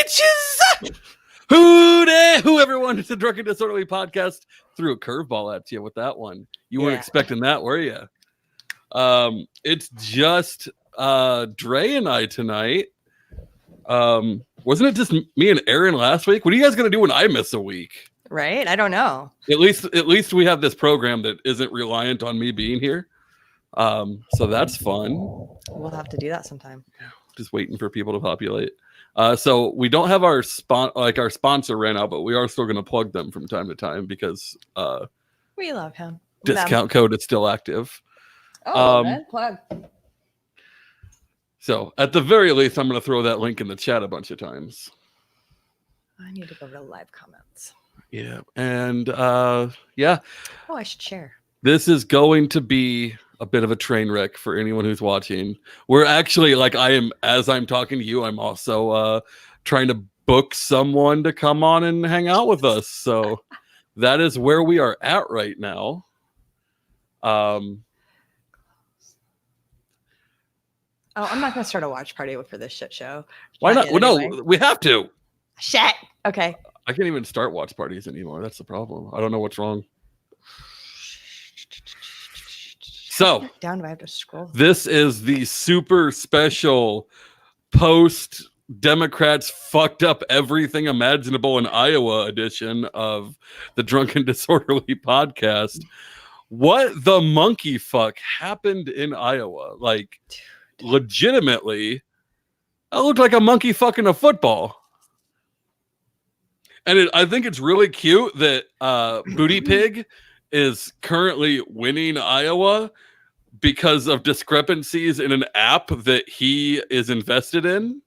bitches! Who everyone, it's the Drunken Disorderly podcast. Threw a curveball at you with that one. You weren't expecting that, were you? It's just Dre and I tonight. Wasn't it just me and Aaron last week? What are you guys gonna do when I miss a week? Right? I don't know. At least we have this program that isn't reliant on me being here. So that's fun. We'll have to do that sometime. Just waiting for people to populate. So we don't have our sponsor right now, but we are still going to plug them from time to time because we love him. Discount code is still active. Oh, plug. So at the very least, I'm going to throw that link in the chat a bunch of times. I need to go to live comments. Yeah, and yeah. Oh, I should share. This is going to be a bit of a train wreck for anyone who's watching. We're actually, as I'm talking to you, I'm also trying to book someone to come on and hang out with us. So that is where we are at right now. I'm not going to start a watch party for this shit show. Why not? Well, anyway. No, we have to. Shit. Okay. I can't even start watch parties anymore. That's the problem. I don't know what's wrong. So down, do I have to scroll? This is the super special post Democrats fucked up everything imaginable in Iowa edition of the Drunken Disorderly podcast. What the monkey fuck happened in Iowa? Like, legitimately, it looked like a monkey fucking a football. And I think it's really cute that Booty Pig is currently winning Iowa because of discrepancies in an app that he is invested in.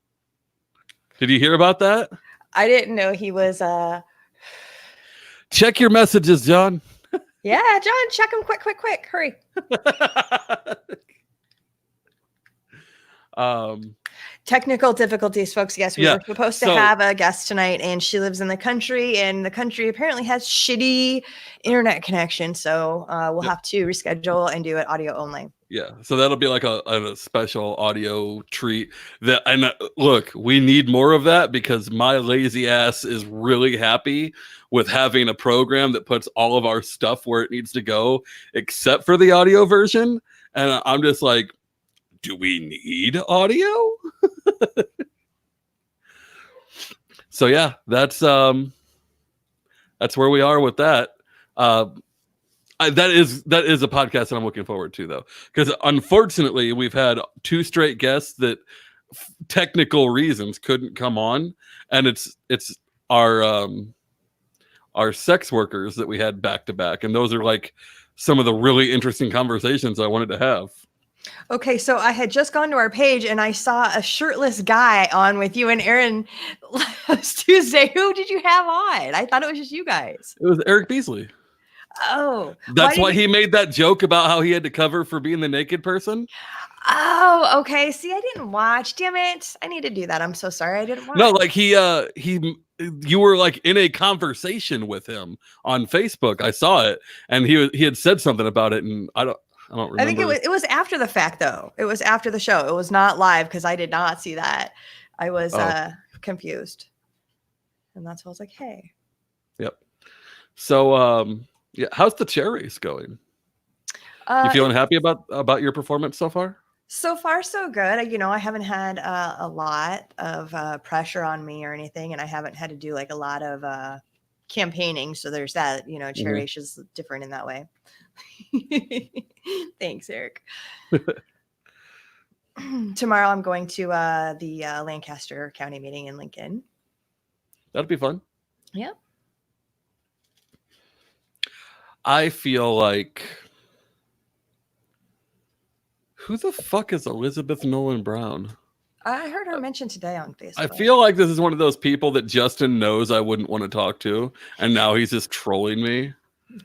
Did you hear about that? I didn't know he was Check your messages, John. Yeah, John, check them quick. Hurry. Technical difficulties, folks. Yes, we were supposed to have a guest tonight, and she lives in the country, and the country apparently has shitty internet connection. So we'll have to reschedule and do it audio only. Yeah, so that'll be like a special audio treat. And look, we need more of that because my lazy ass is really happy with having a program that puts all of our stuff where it needs to go, except for the audio version. And I'm just like, do we need audio? So yeah, that's where we are with that. That is a podcast that I'm looking forward to, though, because unfortunately we've had 2 straight guests that technical reasons couldn't come on, and it's our sex workers that we had back to back, and those are like some of the really interesting conversations I wanted to have. Okay, so I had just gone to our page and I saw a shirtless guy on with you and Aaron last Tuesday. Who did you have on? I thought it was just you guys. It was Eric Beasley. Oh. That's why he made that joke about how he had to cover for being the naked person? Oh, okay. See, I didn't watch. Damn it. I need to do that. I'm so sorry. I didn't watch. No, like you were like in a conversation with him on Facebook. I saw it, and he had said something about it, and I don't remember. I think it was after the fact, though. It was after the show. It was not live because I did not see that. I was confused. And that's why I was like, hey. Yep. So, yeah, how's the chair race going? You feeling happy about your performance so far? So far, so good. I haven't had a lot of pressure on me or anything, and I haven't had to do like a lot of campaigning. So there's that, chair race is different in that way. Thanks, Eric. Tomorrow I'm going to the Lancaster County meeting in Lincoln. That'll be fun. Yeah. I feel like, who the fuck is Elizabeth Nolan Brown? I heard her mentioned today on Facebook. I feel like this is one of those people that Justin knows I wouldn't want to talk to, and now he's just trolling me.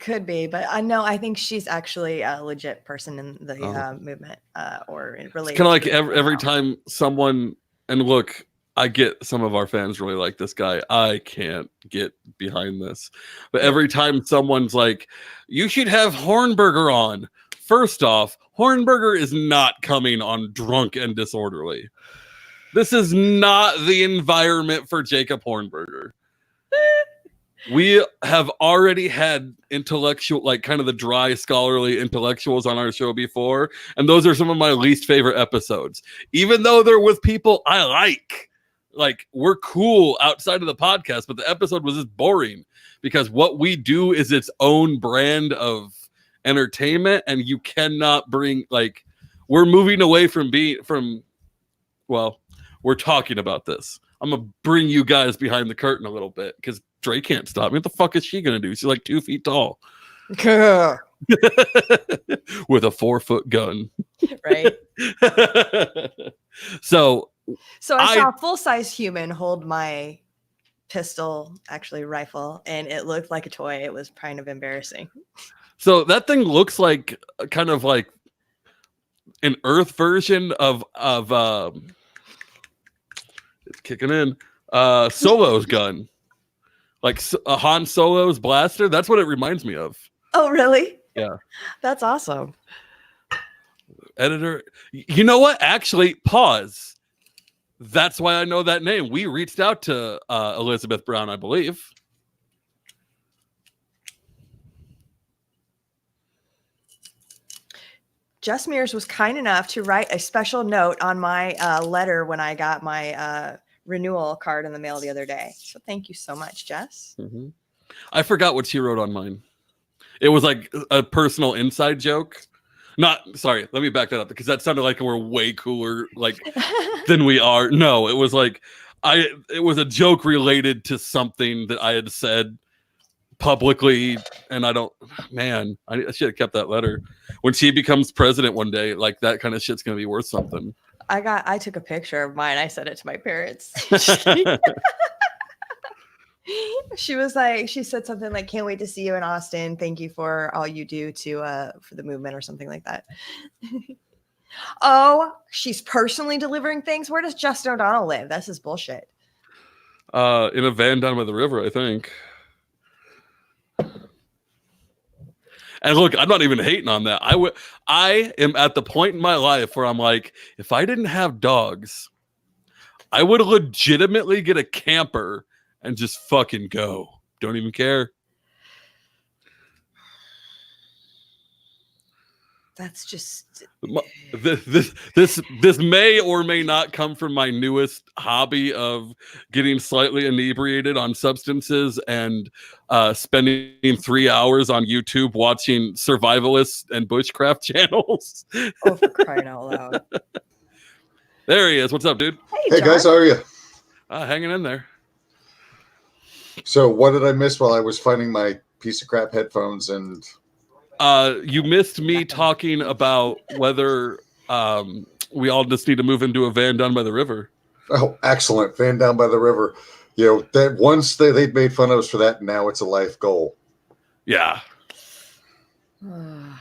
Could be, but I think she's actually a legit person in the movement or related. It's kind of like every time someone, and look, I get some of our fans really like this guy. I can't get behind this. But every time someone's like, you should have Hornberger on. First off, Hornberger is not coming on Drunk and Disorderly. This is not the environment for Jacob Hornberger. We have already had intellectual, like kind of the dry, scholarly intellectuals on our show before, and those are some of my least favorite episodes. Even though they're with people I like we're cool outside of the podcast, but the episode was just boring because what we do is its own brand of entertainment, and you cannot bring like we're moving away from well, we're talking about this. I'm gonna bring you guys behind the curtain a little bit because Dre can't stop me. What the fuck is she gonna do? She's like 2 feet tall. With a 4-foot gun. Right. So I saw a full-size human hold my pistol, actually rifle, and it looked like a toy. It was kind of embarrassing. So that thing looks like kind of like an Earth version of it's kicking in Solo's gun, like a Han Solo's blaster. That's what it reminds me of. Oh, really? Yeah, that's awesome. Editor, you know what? Actually, pause. That's why I know that name. We reached out to Elizabeth Brown, I believe. Jess Mears was kind enough to write a special note on my letter when I got my renewal card in the mail the other day. So thank you so much, Jess. Mm-hmm. I forgot what she wrote on mine. It was like a personal inside joke. Sorry, let me back that up because that sounded like we're way cooler like than we are. No, it was like it was a joke related to something that I had said publicly, and I should have kept that letter. When she becomes president one day, like that kind of shit's gonna be worth something. I took a picture of mine. I sent it to my parents. She said something like, "Can't wait to see you in Austin. Thank you for all you do for the movement," or something like that. Oh, she's personally delivering things. Where does Justin O'Donnell live? That's his bullshit. In a van down by the river, I think. And look, I'm not even hating on that. I am at the point in my life where I'm like, if I didn't have dogs, I would legitimately get a camper and just fucking go. Don't even care. That's just this may or may not come from my newest hobby of getting slightly inebriated on substances and spending 3 hours on YouTube watching survivalist and bushcraft channels. Oh, for crying out loud! There he is. What's up, dude? Hey guys, how are you? Hanging in there. So, what did I miss while I was finding my piece of crap headphones and? You missed me talking about whether we all just need to move into a van down by the river. Oh, excellent. Van down by the river. You know, that once they'd made fun of us for that, now it's a life goal. Yeah. One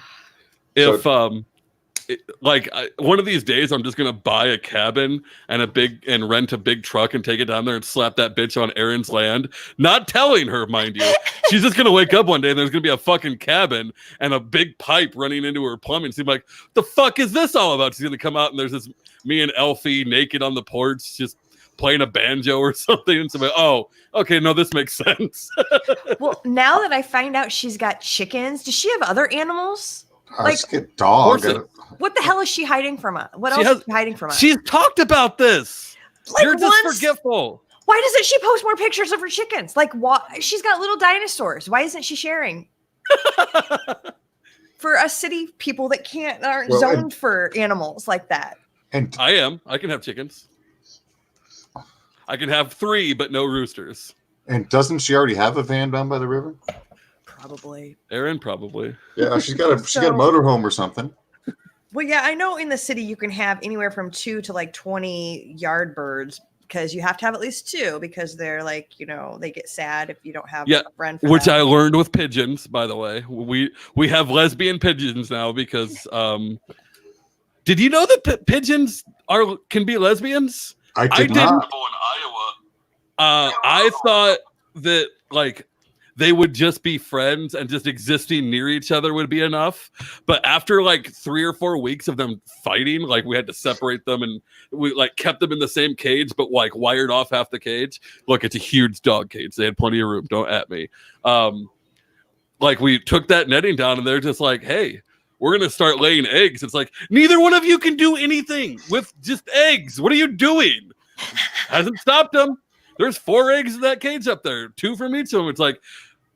of these days, I'm just gonna buy a cabin and rent a big truck and take it down there and slap that bitch on Erin's land. Not telling her, mind you. She's just gonna wake up one day and there's gonna be a fucking cabin and a big pipe running into her plumbing. She's like, "The fuck is this all about?" She's gonna come out and there's this me and Elfie naked on the porch, just playing a banjo or something. And so, oh, okay, no, this makes sense. Well, now that I find out she's got chickens, does she have other animals? Like a dog. What the hell is she hiding from us? What else is she hiding from us? She's talked about this. Like You're just forgetful. Why doesn't she post more pictures of her chickens? Like, what? She's got little dinosaurs. Why isn't she sharing? For us city people that aren't zoned for animals like that. And I can have chickens. I can have 3, but no roosters. And doesn't she already have a van down by the river? Probably. Erin, probably. Yeah, she's got a motorhome or something. Well, yeah, I know in the city you can have anywhere from 2 to like 20 yard birds because you have to have at least 2 because they're like, they get sad if you don't have a friend for which them. I learned with pigeons, by the way. We have lesbian pigeons now because did you know that pigeons can be lesbians? I didn't. In Iowa. I thought that they would just be friends and just existing near each other would be enough. But after like 3 or 4 weeks of them fighting, like we had to separate them and we like kept them in the same cage, but like wired off half the cage. Look, it's a huge dog cage. They had plenty of room. Don't at me. Like we took that netting down and they're just like, hey, we're going to start laying eggs. It's like, neither one of you can do anything with just eggs. What are you doing? Hasn't stopped them. There's 4 eggs in that cage up there, 2 from each of them. It's like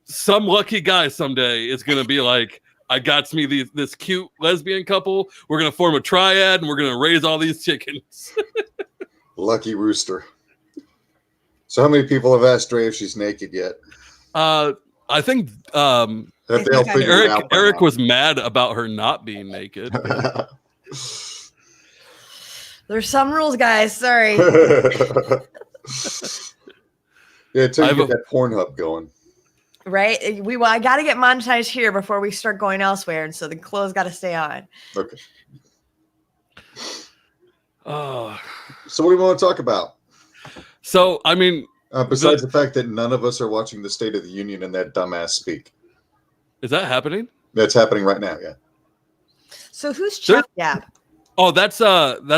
some lucky guy someday is going to be like, I got me this cute lesbian couple. We're going to form a triad and we're going to raise all these chickens. Lucky rooster. So how many people have asked Dre if she's naked yet? I think Eric was mad about her not being naked. There's some rules, guys. Sorry. Yeah, until you get that Pornhub going. Right? I got to get monetized here before we start going elsewhere, and so the clothes got to stay on. Okay. So what do we want to talk about? So, I mean... besides the fact that none of us are watching the State of the Union and that dumbass speak. Is that happening? That's happening right now, yeah. So who's Chuck Gap? Oh, that's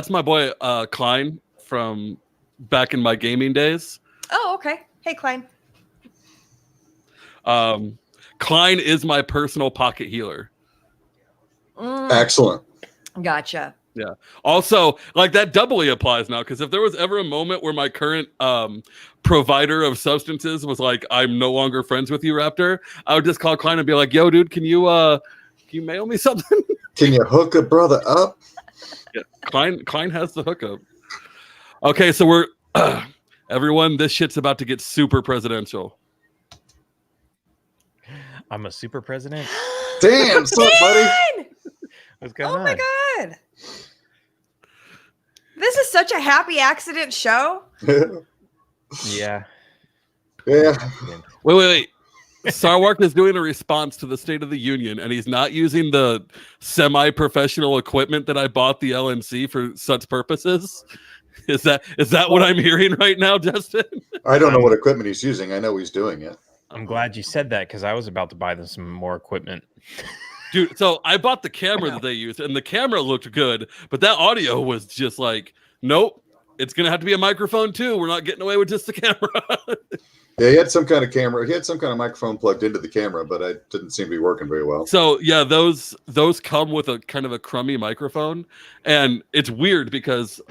my boy Klein from back in my gaming days. Oh, okay. Hey, Klein. Klein is my personal pocket healer. Excellent. Gotcha. Yeah. Also, like that doubly applies now, because if there was ever a moment where my current provider of substances was like, I'm no longer friends with you, Raptor, I would just call Klein and be like, yo, dude, can you mail me something? Can you hook a brother up? Yeah, Klein has the hookup. Okay, so we're everyone, this shit's about to get super presidential. I'm a super president. Damn, son, buddy. What's going on? Oh my god. This is such a happy accident show. Yeah. Yeah. Wait. Sarwark is doing a response to the State of the Union, and he's not using the semi-professional equipment that I bought the LNC for such purposes. Is that what I'm hearing right now, Justin? I don't know what equipment he's using. I know he's doing it. I'm glad you said that because I was about to buy them some more equipment. Dude, so I bought the camera that they used, and the camera looked good, but that audio was just like, nope, it's going to have to be a microphone too. We're not getting away with just the camera. Yeah, he had some kind of camera. He had some kind of microphone plugged into the camera, but it didn't seem to be working very well. So yeah, those come with a kind of a crummy microphone, and it's weird because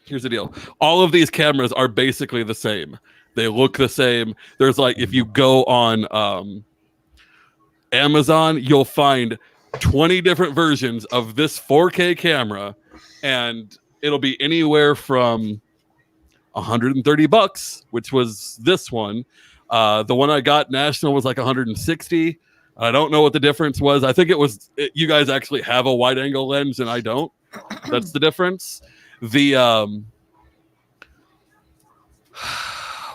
here's the deal: all of these cameras are basically the same. They look the same. There's like, if you go on Amazon, you'll find 20 different versions of this 4K camera, and it'll be anywhere from $130, which was this one. The one I got national was like 160. I don't know what the difference was. I think you guys actually have a wide angle lens and I don't. That's the difference. The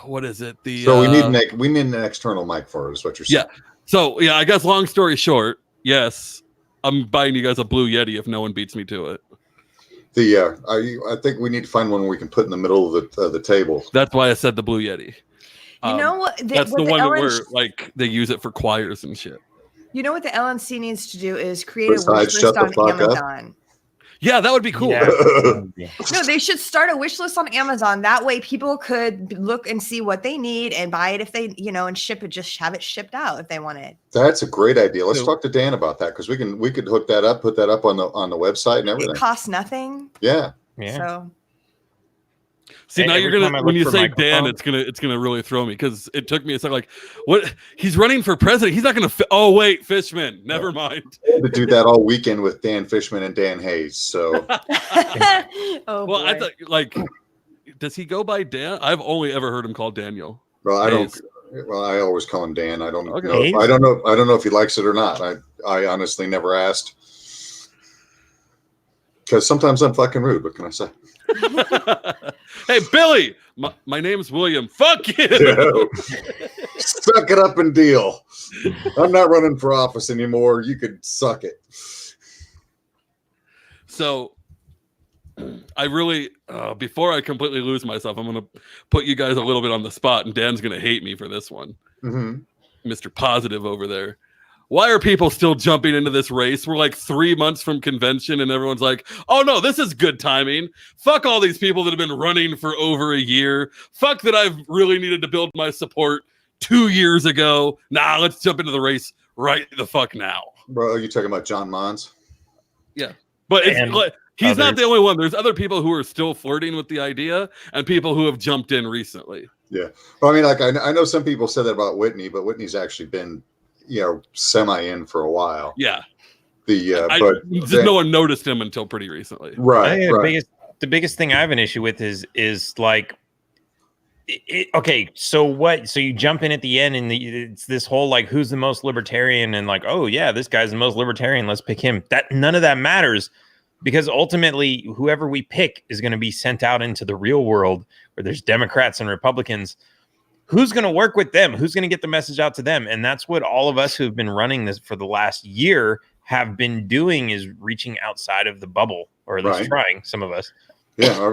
what is it? So we need an external mic for it, is what you're saying. Yeah. So yeah, I guess long story short, yes, I'm buying you guys a Blue Yeti if no one beats me to it. I think we need to find one we can put in the middle of the table. That's why I said the Blue Yeti. You know what? That's the one where like they use it for choirs and shit. You know what the LNC needs to do is create a wish list on Amazon. Yeah, that would be cool. Yeah. No, they should start a wish list on Amazon. That way people could look and see what they need and buy it if they, and ship it, just have it shipped out if they want it. That's a great idea. Let's talk to Dan about that, because we could hook that up, put that up on the website and everything. It costs nothing. Yeah. So see, now you're gonna, when you say Dan, it's gonna really throw me, because it took me a second. Like, what? He's running for president. He's not gonna. Oh wait, Fishman. Never mind. I had to do that all weekend with Dan Fishman and Dan Hayes. So. Oh, well, boy. I thought, like, does he go by Dan? I've only ever heard him called Daniel. Well, I Hayes. don't. Well, I always call him Dan. I don't know. Hayes? I don't know. I don't know if he likes it or not. I honestly never asked. Because sometimes I'm fucking rude. What can I say? Hey, Billy, my name's William. Fuck you. Suck it up and deal. I'm not running for office anymore. You could suck it. So I really, before I completely lose myself, I'm going to put you guys a little bit on the spot, and Dan's going to hate me for this one. Mr. Positive over there. Why are people still jumping into this race? We're like 3 months from convention, and everyone's like, oh no, this is good timing. Fuck all these people that have been running for over a year. Fuck that I've really needed to build my support 2 years ago. Nah, let's jump into the race right the fuck now. Bro, are you talking about John Mons? Yeah. But it's like, he's not the only one. There's other people who are still flirting with the idea and people who have jumped in recently. Yeah. Well, I mean, like, I know some people said that about Whitney, but Whitney's actually been, semi in for a while. Yeah. But no one noticed him until pretty recently. Right. The biggest thing I have an issue with is like, okay, so what? So you jump in at the end, and it's this whole like, who's the most libertarian, and like, oh yeah, this guy's the most libertarian. Let's pick him. That none of that matters, because ultimately, whoever we pick is going to be sent out into the real world where there's Democrats and Republicans. Who's going to work with them? Who's going to get the message out to them? And that's what all of us who've been running this for the last year have been doing, is reaching outside of the bubble, or at least trying. Some of us. Yeah,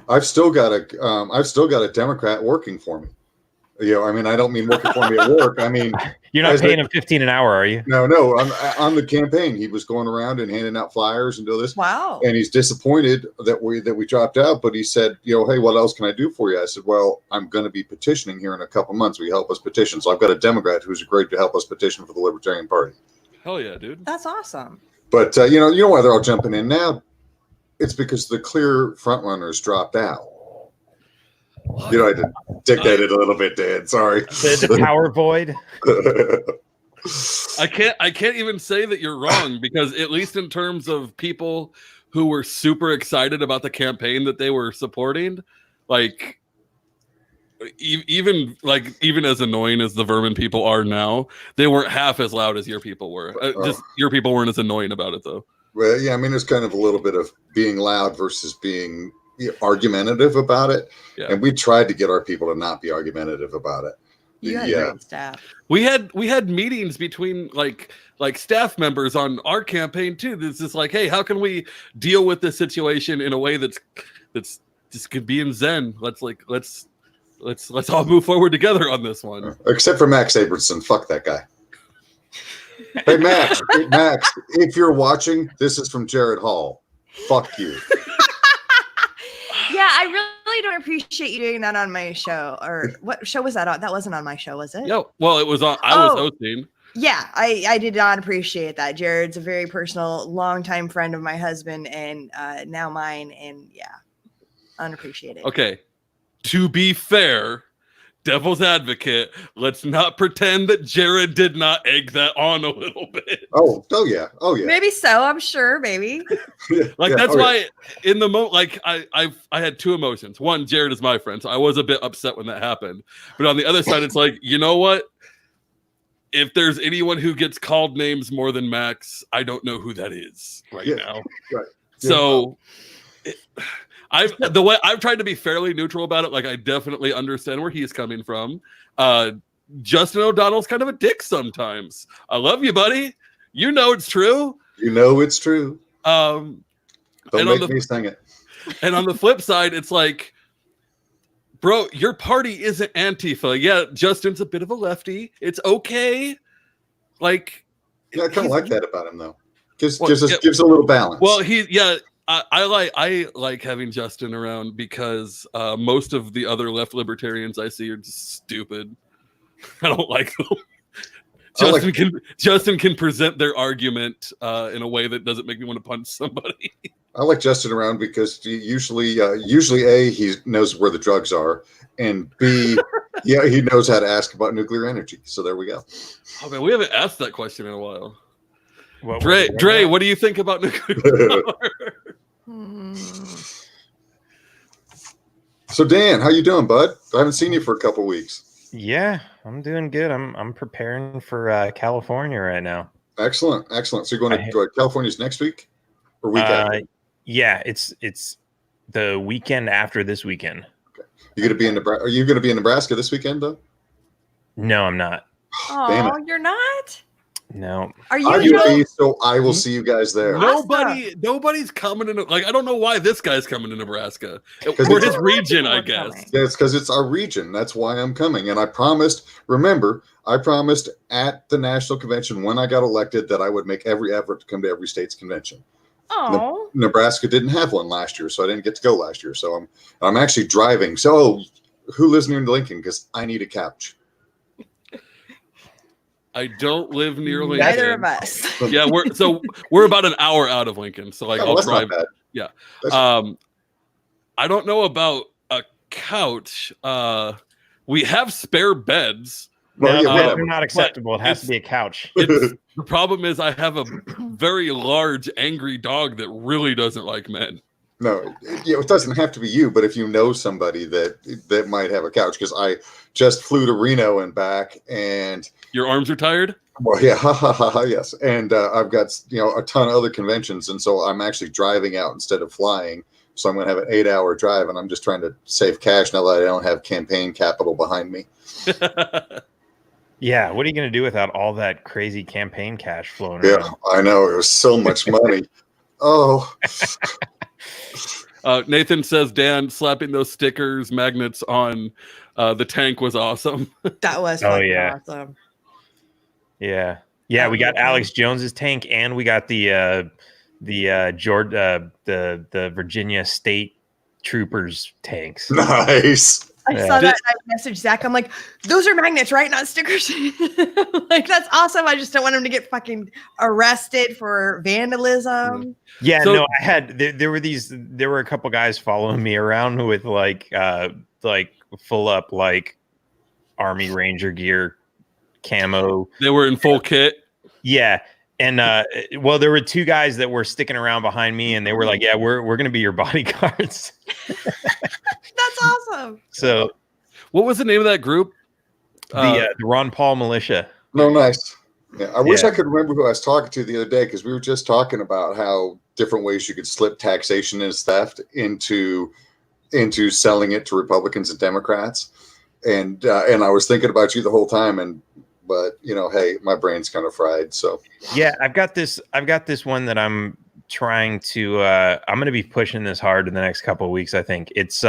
I've still got a Democrat working for me. I don't mean working for me at work. I mean, you're not paying him $15 an hour, are you? No. On the campaign, he was going around and handing out flyers and do this. Wow. And he's disappointed that we dropped out. But he said, hey, what else can I do for you? I said, well, I'm going to be petitioning here in a couple months. Will you help us petition? So I've got a Democrat who's agreed to help us petition for the Libertarian Party. Hell yeah, dude. That's awesome. But you know why they're all jumping in now? It's because the clear front runners dropped out. I had to dig that in a little bit, Dan. Sorry. The power void. I can't even say that you're wrong, because at least in terms of people who were super excited about the campaign that they were supporting, like even as annoying as the vermin people are now, they weren't half as loud as your people were. Just your people weren't as annoying about it though. Well, yeah, I mean, it's kind of a little bit of being loud versus being argumentative about it. Yeah. And we tried to get our people to not be argumentative about it. You had great staff. We had meetings between like staff members on our campaign too. This is like, hey, how can we deal with this situation in a way that's just could be in Zen? Let's all move forward together on this one. Except for Max Abramson. Fuck that guy. Hey, Max, if you're watching, this is from Jared Hall. Fuck you. Yeah, I really don't appreciate you doing that on my show. Or what show was that on? That wasn't on my show, was it? Yeah, well, it was on. I was hosting. Yeah, I did not appreciate that. Jared's a very personal, longtime friend of my husband, and now mine. And yeah, unappreciated. Okay, to be fair, devil's advocate, let's not pretend that Jared did not egg that on a little bit. Oh yeah. Maybe so. I'm sure. Maybe. That's why in the moment, like I had two emotions. One, Jared is my friend, so I was a bit upset when that happened. But on the other side, it's like, you know what? If there's anyone who gets called names more than Max, I don't know who that is now. Right. So. I've tried to be fairly neutral about it. Like, I definitely understand where he's coming from. Justin O'Donnell's kind of a dick sometimes. I love you, buddy. You know it's true. You know it's true. Don't make me sing it. And on the flip side, it's like, bro, your party isn't Antifa. Yeah, Justin's a bit of a lefty. It's okay. Like, yeah, I kind of like that about him though. Gives a little balance. Well, I like having Justin around because most of the other left libertarians I see are just stupid. I don't like them. Justin can present their argument in a way that doesn't make me want to punch somebody. I like Justin around because usually A, he knows where the drugs are, and B, yeah, he knows how to ask about nuclear energy. So there we go. Oh man, we haven't asked that question in a while. Dre, what do you think about nuclear power? So Dan, how you doing, bud? I haven't seen you for a couple weeks. Yeah, I'm doing good. I'm preparing for California right now. Excellent. So you're going to California's next week or week after? Yeah, it's the weekend after this weekend. Okay. You're going to be in Nebraska. Are you going to be in Nebraska this weekend though? No, I'm not. Oh, you're not? No. Are I you? will be, so I will see you guys there. Nobody's coming to I don't know why this guy's coming to Nebraska. Because We're it's his a- region, I We're guess. coming. Yeah, it's because it's our region. That's why I'm coming. And I promised, remember, I promised at the national convention when I got elected that I would make every effort to come to every state's convention. Oh, Nebraska didn't have one last year, so I didn't get to go last year. So I'm actually driving. So who lives near Lincoln? Because I need a couch. I don't live near Lincoln. neither of us. Yeah, we're about an hour out of Lincoln, so like Oh, I'll that's drive. not bad. Yeah. That's- I don't know about a couch. We have spare beds. Well, No, yeah, they're whatever. not acceptable. It has to be a couch. The problem is I have a very large, angry dog that really doesn't like men. No, it doesn't have to be you, but if you know somebody that might have a couch, because I just flew to Reno and back, and Your arms are tired? well, yeah, yes, and I've got a ton of other conventions, and so I'm actually driving out instead of flying. So I'm going to have an 8-hour drive, and I'm just trying to save cash now that I don't have campaign capital behind me. Yeah, what are you going to do without all that crazy campaign cash flowing Yeah, around? I know, it was so much money. Oh, Nathan says, Dan, slapping those stickers, magnets on the tank was awesome. That was Oh, fucking yeah. awesome. Yeah, yeah. We got Alex Jones's tank, and we got the Virginia State Troopers tanks. nice. I saw that and I messaged Zach. I'm like, those are magnets, right? Not stickers. Like, that's awesome. I just don't want him to get fucking arrested for vandalism. Yeah, So- no, I had there were a couple guys following me around with like full up like Army Ranger gear, camo. They were in full kit. Yeah. And well, there were two guys that were sticking around behind me, and they were like, "Yeah, we're gonna be your bodyguards." That's awesome. So What was the name of that group? the Ron Paul militia. No, nice. Yeah, I wish Yeah. I could remember who I was talking to the other day, because we were just talking about how different ways you could slip taxation as theft into selling it to Republicans and Democrats, and I was thinking about you the whole time, but hey, my brain's kind of fried. So Yeah, I've got this one that I'm trying to I'm going to be pushing this hard in the next couple of weeks. I think it's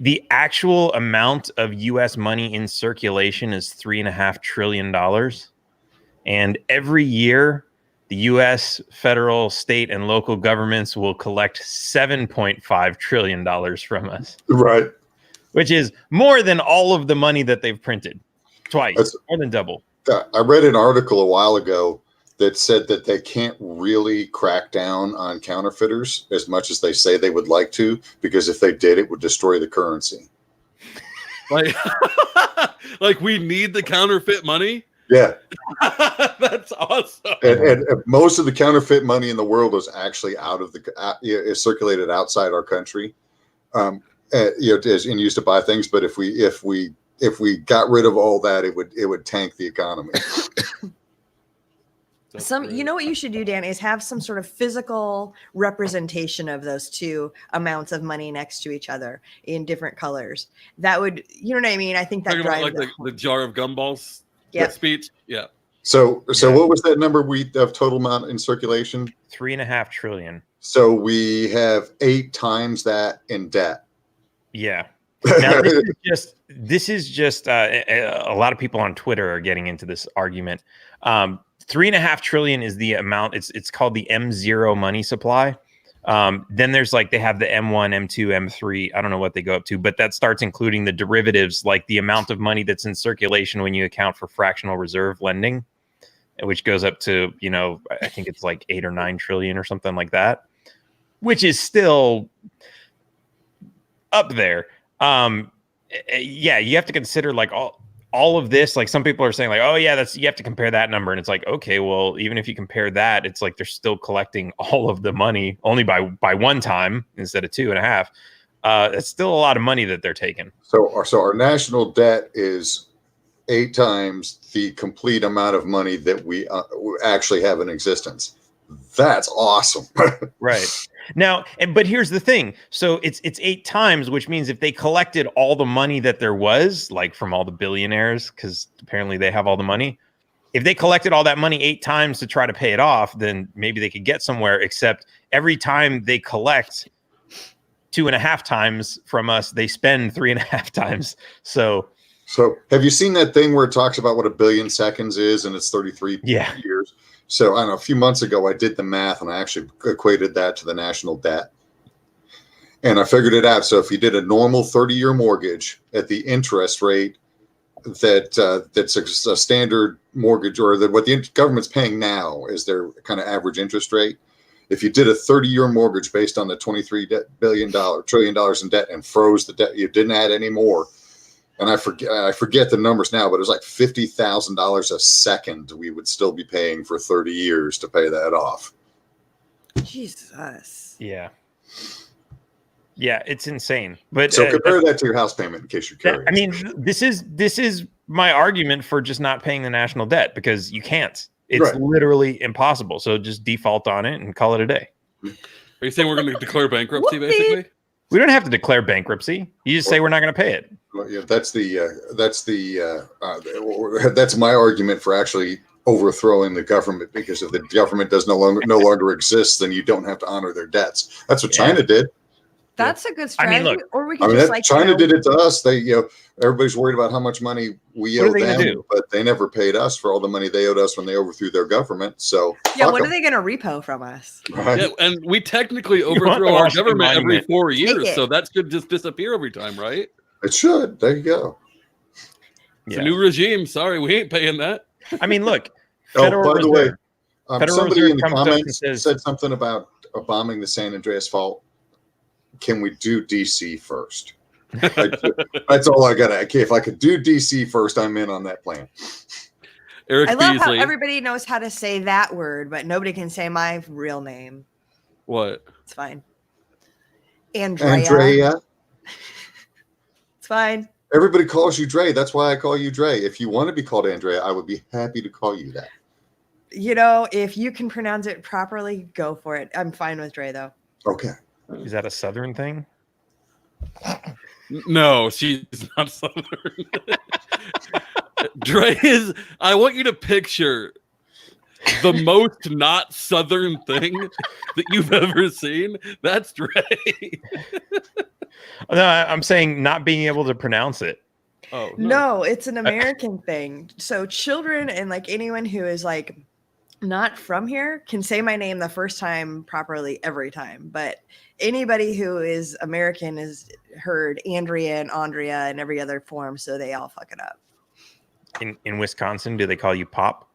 the actual amount of US money in circulation is $3.5 trillion. And every year the US federal, state, and local governments will collect $7.5 trillion from us, right. which is more than all of the money that they've printed. Twice, more than double. I read an article a while ago that said that they can't really crack down on counterfeiters as much as they say they would like to, because if they did, it would destroy the currency. Like, like we need the counterfeit money. Yeah. That's awesome. And most of the counterfeit money in the world is actually is circulated outside our country, and used to buy things. But if we got rid of all that, it would tank the economy. You know what you should do, Dan, is have some sort of physical representation of those two amounts of money next to each other in different colors. That would, you know what I mean? I think that Talking about drives like the jar of gumballs speech. Yeah. So what was that number of total amount in circulation? $3.5 trillion. So we have 8 times that in debt. Yeah. Now this is just a lot of people on Twitter are getting into this argument. $3.5 trillion is the amount. It's called the M0 money supply. Then there's like they have the M1, M2, M3. I don't know what they go up to, but that starts including the derivatives, like the amount of money that's in circulation when you account for fractional reserve lending, which goes up to, I think it's like 8 or 9 trillion or something like that, which is still up there. Yeah, you have to consider like all of this. Like some people are saying like, oh yeah, you have to compare that number. And it's like, okay, well, even if you compare that, it's like they're still collecting all of the money only by one time instead of 2.5. It's still a lot of money that they're taking. So our national debt is 8 times the complete amount of money that we actually have in existence. That's awesome. Right. Now, but here's the thing. So it's 8 times, which means if they collected all the money that there was, like from all the billionaires, because apparently they have all the money, if they collected all that money 8 times to try to pay it off, then maybe they could get somewhere. Except every time they collect 2.5 times from us, they spend 3.5 times. So have you seen that thing where it talks about what a billion seconds is, and it's 33 years? So I don't know, a few months ago, I did the math, and I actually equated that to the national debt. And I figured it out. So if you did a normal 30-year mortgage at the interest rate that's a standard mortgage, or what the government's paying now is their kind of average interest rate. If you did a 30-year mortgage based on the $23 trillion in debt and froze the debt, you didn't add any more. And I forget the numbers now, but it was like $50,000 a second we would still be paying for 30 years to pay that off. Jesus. Yeah. Yeah, it's insane. But so compare that to your house payment in case you're curious. I mean, this is my argument for just not paying the national debt, because you can't. It's literally impossible. So just default on it and call it a day. Are you saying we're going to declare bankruptcy, basically? We don't have to declare bankruptcy. You just say we're not going to pay it. Well, yeah, that's my argument for actually overthrowing the government, because if the government does no longer exists, then you don't have to honor their debts. That's what China did. That's a good strategy. I mean, look, or we could just China did it to us. They, everybody's worried about how much money we owe them, but they never paid us for all the money they owed us when they overthrew their government. So what are they going to repo from us? Right? Yeah, and we technically overthrow our government every 4 years, so that should just disappear every time, right? It should. There you go. It's a new regime. Sorry, we ain't paying that. I mean, look. By the way, somebody in the comments said something about bombing the San Andreas Fault. Can we do DC first? That's all I got. Okay, if I could do DC first, I'm in on that plan. Eric I love Beasley. how everybody knows how to say that word, but nobody can say my real name. What? It's fine. Andrea. It's fine. Everybody calls you Dre. That's why I call you Dre. If you want to be called Andrea, I would be happy to call you that. If you can pronounce it properly, go for it. I'm fine with Dre, though. Okay. Is that a Southern thing? No, she's not Southern. Dre is. I want you to picture the most not Southern thing that you've ever seen. That's Dre. No, I'm saying not being able to pronounce it. Oh no, it's an American thing. So children and anyone who is not from here can say my name the first time properly every time, but anybody who is American has heard Andrea and Andrea and every other form, so they all fuck it up. In Wisconsin, do they call you Pop?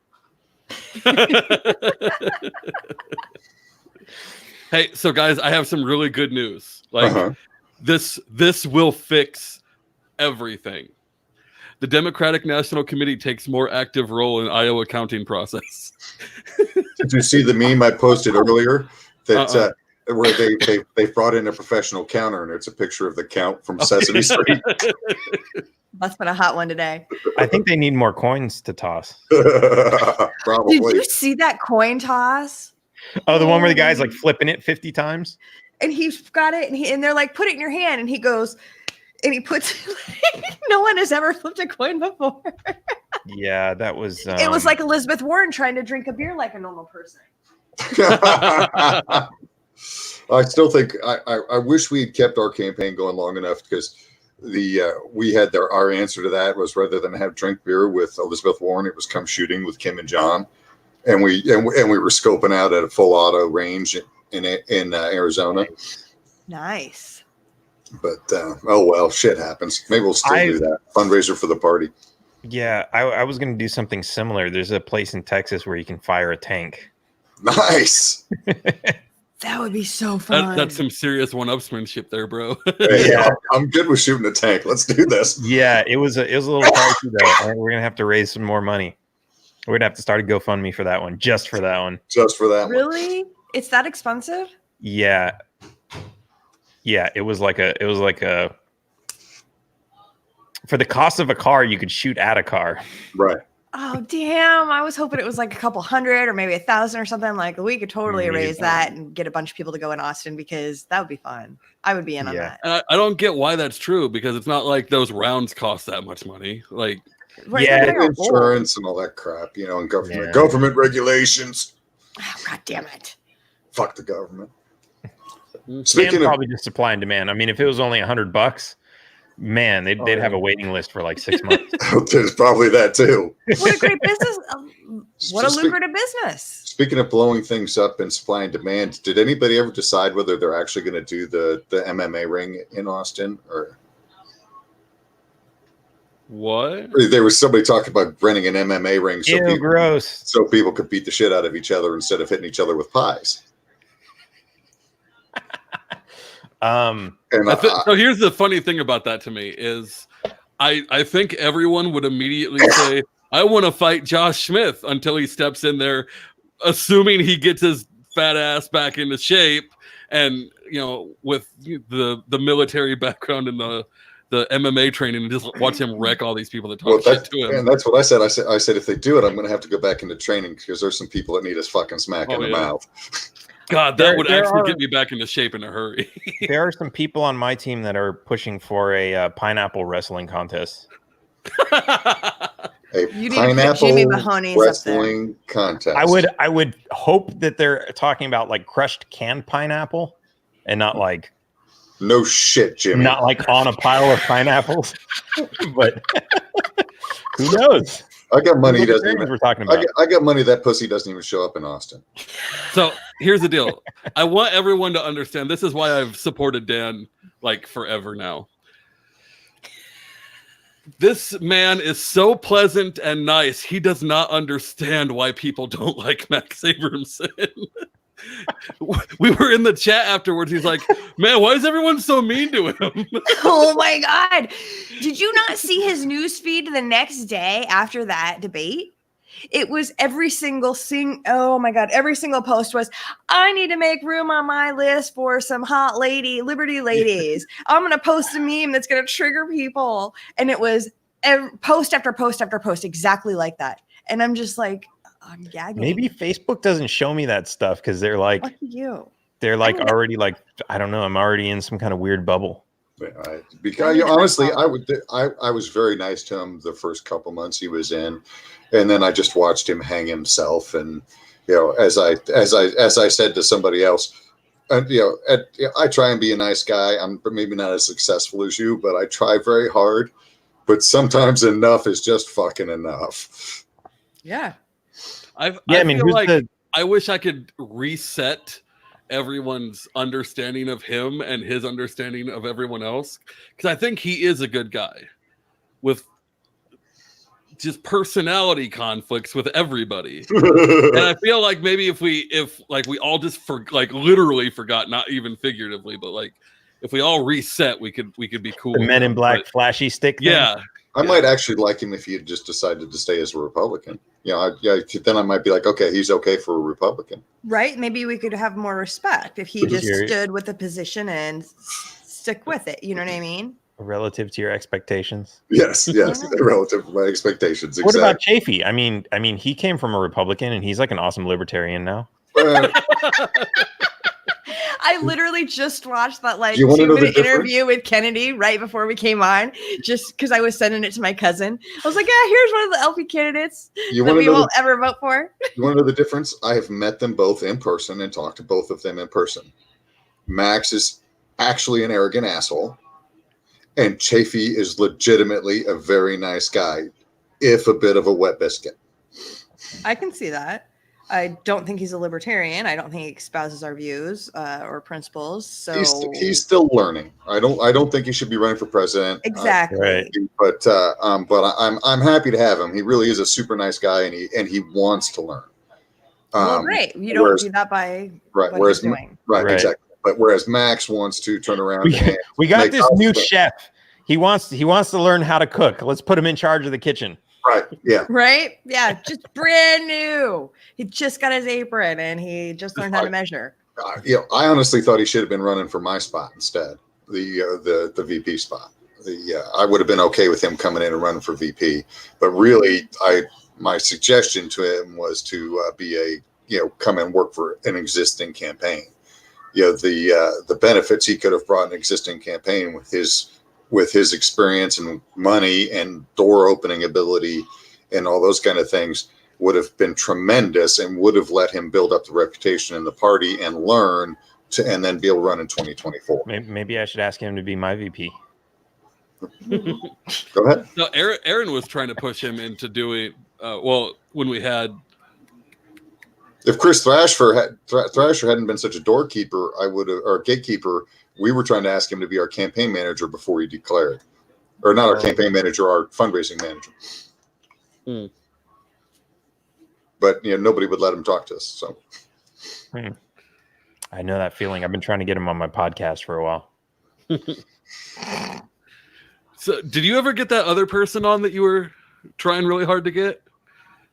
Hey, so guys, I have some really good news. This will fix everything. The Democratic National Committee takes more active role in Iowa counting process. Did you see the meme I posted earlier that where they brought in a professional counter, and it's a picture of the count from Sesame Street? That's been a hot one today. I think they need more coins to toss. Probably. Did you see that coin toss? Oh, the one where the guy's flipping it 50 times? And he's got it, and they're like, put it in your hand, and he goes, and he puts no one has ever flipped a coin before. Yeah, that was it was like Elizabeth Warren trying to drink a beer like a normal person. I still think I wish we had kept our campaign going long enough, because we had our answer to that was, rather than have drink beer with Elizabeth Warren, it was come shooting with Kim and John, and we were scoping out at a full auto range in Arizona. Nice. But oh well, shit happens. Maybe we'll still do that fundraiser for the party. Yeah, I was going to do something similar. There's a place in Texas where you can fire a tank. Nice. That would be so fun. That's some serious one-upsmanship there, bro. Hey, yeah, I'm good with shooting a tank. Let's do this. Yeah, it was a little pricey though. We're gonna have to raise some more money. We're gonna have to start a GoFundMe for that one, just for that one. Just for that. Really? It's that expensive? Yeah. Yeah, it was like a for the cost of a car, you could shoot at a car. Right. Oh damn! I was hoping it was a couple hundred or maybe 1,000 or something. We could totally raise that and get a bunch of people to go in Austin, because that would be fun. I would be in on that. And I don't get why that's true, because it's not like those rounds cost that much money. Right, Yeah, they're all old. insurance and all that crap, you know, and government regulations. Oh, God damn it. Fuck the government. And Speaking of, probably just supply and demand. I mean, if it was only $100, man, they'd have a waiting list for like 6 months. there's probably that too. What a great business. What a Speak- lucrative business. Speaking of blowing things up in supply and demand, did anybody ever decide whether they're actually going to do the MMA ring in Austin? Or What? there was somebody talking about renting an MMA ring Ew, gross. so people could beat the shit out of each other instead of hitting each other with pies. And So here's the funny thing about that to me is I think everyone would immediately say, I want to fight Josh Smith until he steps in there, assuming he gets his fat ass back into shape. And, you know, with the military background and the MMA training, and just watch him wreck all these people that talk shit to him. And that's what I said. I said, if they do it, I'm going to have to go back into training because there's some people that need us fucking smack in the mouth. God, that would actually get me back into shape in a hurry. There are some people on my team that are pushing for a pineapple wrestling contest. A You need to put Jimmy Mahoney's wrestling contest. I would hope that they're talking about like crushed canned pineapple and not like no shit, Jimmy. Not like on a pile of pineapples. But who knows? I got money. He doesn't even. We're talking about. I got money. That pussy doesn't even show up in Austin. So here's the deal. I want everyone to understand. This is why I've supported Dan like forever now. This man is so pleasant and nice. He does not understand why people don't like Max Abramson. We were in the chat afterwards. He's like, man, why is everyone so mean to him? Oh my God. Did you not see his news feed the next day after that debate? It was every single oh my God, every single post was, I need to make room on my list for some hot Liberty ladies. I'm going to post a meme that's going to trigger people. And it was post after post after post, exactly like that. And I'm just like, I'm gagging. Maybe Facebook doesn't show me that stuff because they're like, they're like already like, I don't know. I'm already in some kind of weird bubble. Yeah, because honestly, I was very nice to him the first couple months he was in, and then I just watched him hang himself. And you know, as I said to somebody else, I try and be a nice guy. I'm maybe not as successful as you, but I try very hard. But sometimes enough is just fucking enough. Yeah. I feel like I wish I could reset everyone's understanding of him and his understanding of everyone else, because I think he is a good guy with just personality conflicts with everybody. And I feel like maybe if we all just literally forgot, not even figuratively, but like if we all reset, we could be cool. The Men in Black flashy stick thing? Yeah. I might actually like him if he had just decided to stay as a Republican. Then I might be like, okay, he's okay for a Republican. Right? Maybe we could have more respect if he just stood with the position and stick with it. You know what I mean? Relative to your expectations. Yes, relative to my expectations. What about Chafee? I mean, he came from a Republican and he's like an awesome libertarian now. I literally just watched that 2-minute interview with Kennedy right before we came on, just because I was sending it to my cousin. I was like, yeah, here's one of the LP candidates that we won't ever vote for. You want to know the difference? I have met them both in person and talked to both of them in person. Max is actually an arrogant asshole, and Chafee is legitimately a very nice guy, if a bit of a wet biscuit. I can see that. I don't think he's a libertarian. I don't think he espouses our views or principles. So he's still learning. I don't think he should be running for president. Exactly. Right. But I'm happy to have him. He really is a super nice guy, and he wants to learn. Well, great. You don't do that by right. What he's doing. Right. Exactly. But whereas Max wants to turn around. We got this new chef. He wants to learn how to cook. Let's put him in charge of the kitchen. Right. Yeah. Right. Yeah. Just brand new. He just got his apron and he just learned how to measure. I honestly thought he should have been running for my spot instead, the VP spot. I would have been okay with him coming in and running for VP, but really, my suggestion to him was to come and work for an existing campaign. The benefits he could have brought an existing campaign with his with his experience and money and door opening ability and all those kind of things would have been tremendous and would have let him build up the reputation in the party and learn to, and then be able to run in 2024. Maybe I should ask him to be my VP. Go ahead. No, Aaron was trying to push him into doing, when we had. If Chris Thrasher hadn't been such a doorkeeper, I would have, or gatekeeper, we were trying to ask him to be our campaign manager before he declared. Or not our campaign manager, our fundraising manager. Hmm. But nobody would let him talk to us. So I know that feeling. I've been trying to get him on my podcast for a while. So, did you ever get that other person on that you were trying really hard to get,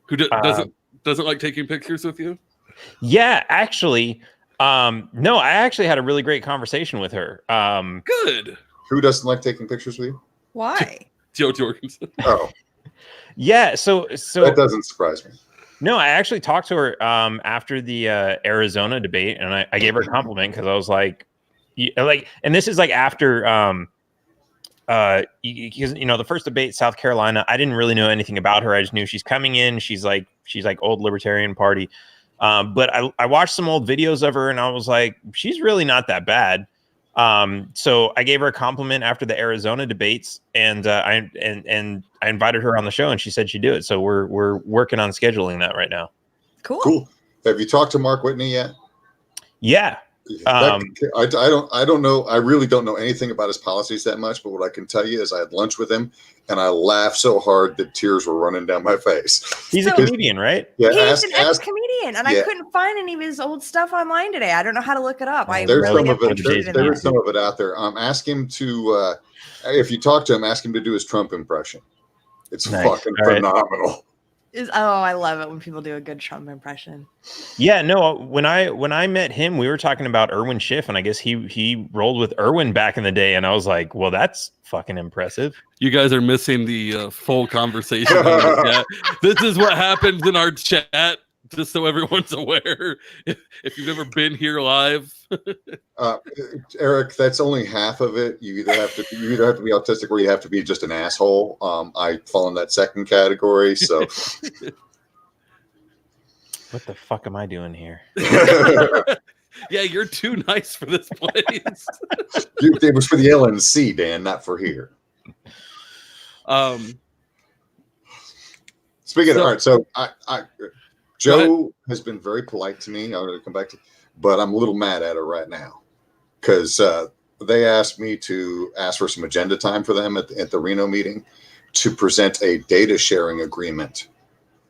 who doesn't like taking pictures with you? Yeah, actually, no, I actually had a really great conversation with her. Good. Who doesn't like taking pictures with you? Why? Joe Jorgensen. Oh, yeah. So that doesn't surprise me. No, I actually talked to her after the Arizona debate, and I gave her a compliment because I was like, and this is like after, because the first debate, South Carolina, I didn't really know anything about her. I just knew she's coming in. She's like old Libertarian Party, but I watched some old videos of her, and I was like, she's really not that bad. So I gave her a compliment after the Arizona debates, and I invited her on the show, and she said she'd do it. So we're working on scheduling that right now. Cool. Have you talked to Mark Whitney yet? Yeah. I don't know. I really don't know anything about his policies that much, but what I can tell you is I had lunch with him and I laughed so hard that tears were running down my face. He's a comedian, right? Yeah, he's an ex-comedian, and I couldn't find any of his old stuff online today. I don't know how to look it up. There's some of it out there. Ask him to, if you talk to him, ask him to do his Trump impression. It's fucking phenomenal. I love it when people do a good Trump impression. Yeah, no, when I met him, we were talking about Erwin Schiff, and I guess he rolled with Erwin back in the day, and I was like, well, that's fucking impressive. You guys are missing the full conversation. This is what happens in our chat, just so everyone's aware. If you've never been here live. Eric, that's only half of it. You either have to be autistic or you have to be just an asshole. I fall in that second category. So what the fuck am I doing here? Yeah, you're too nice for this place. It was for the LNC, Dan, not for here. Speaking of, all right, so Joe has been very polite to me. I'm going to come back to, but I'm a little mad at her right now because they asked me to ask for some agenda time for them at the Reno meeting to present a data sharing agreement